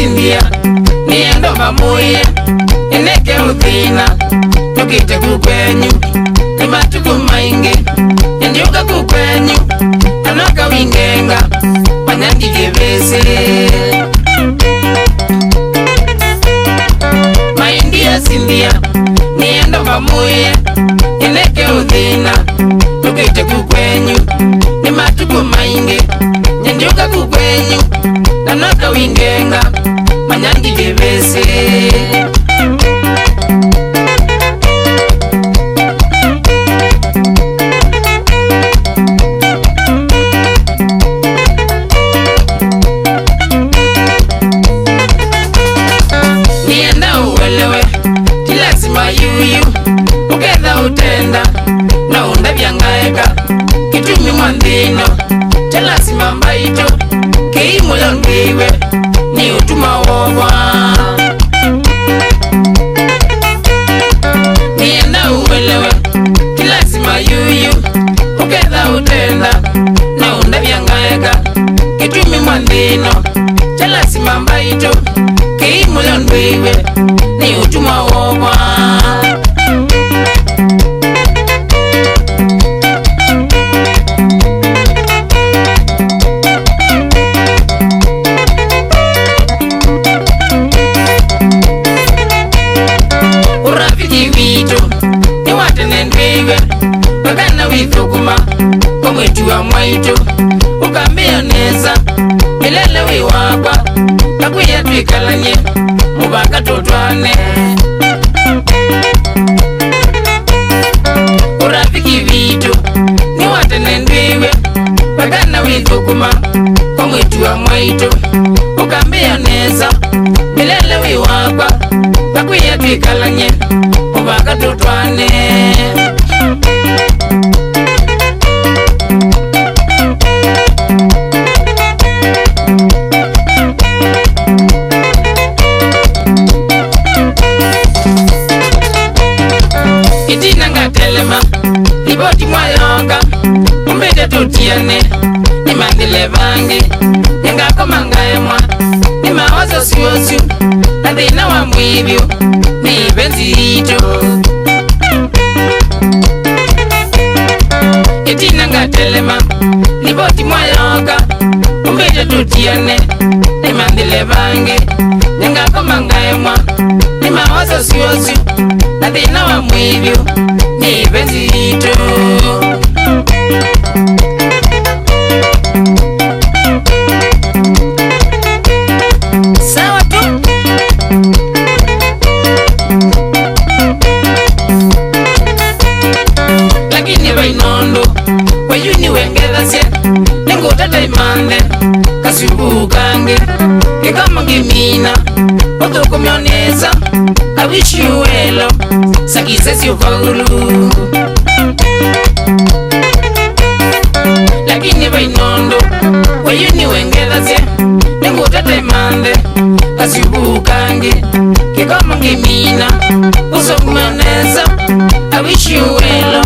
sindia niendo mamuye eneke uthina nukite kukwenyu ni matuku maingi endiuka kukwenyu anoka wingenga panyangi kivisi maindia sindia niendo mamuye eneke uthina nukite kukwenyu ni matuku maingi endiuka kukwenyu anoka wingenga panyangi kivisi na unda vyangaeka kitumi mwandino chalasima mbaito keimulo ndiwe ni utuma wobwa nienda uwelewe kilasima yuyu uketha utenda na unda vyangaeka kitumi mwandino chalasima mbaito keimulo ndiwe ni utuma wobwa wakana withukuma komwetua mwaitu ukambia neza milele wiwakwa kakwiya twikalanye mubaka tutwane urafiki vitu ni watene ndwiwe wakana withukuma komwetua mwaitu ukambia neza milele wiwakwa kakwiya twikalanye mubaka tutwane iboti mwayonga umbete tutiane ni mandile vangi nyangako mangaemwa ni mawazo siyosu na dhina wa mwivyo ni benzi ito itina ngatelema iboti mwayonga umbete tutiane ni mandile vangi nyangako mangaemwa ni mawazo siyosu na dhina wa mwivyo ni benzito sawa tu lakini bainondo wayuni wengedasie nengutata imande kasibukange kekama ngimina othukumyoneza I wish you well sakisesi ufaulu lakini bainondo wayuni wengedhasie nengutata imande kasibukange kekama ngimina usokumyoneza I wish you well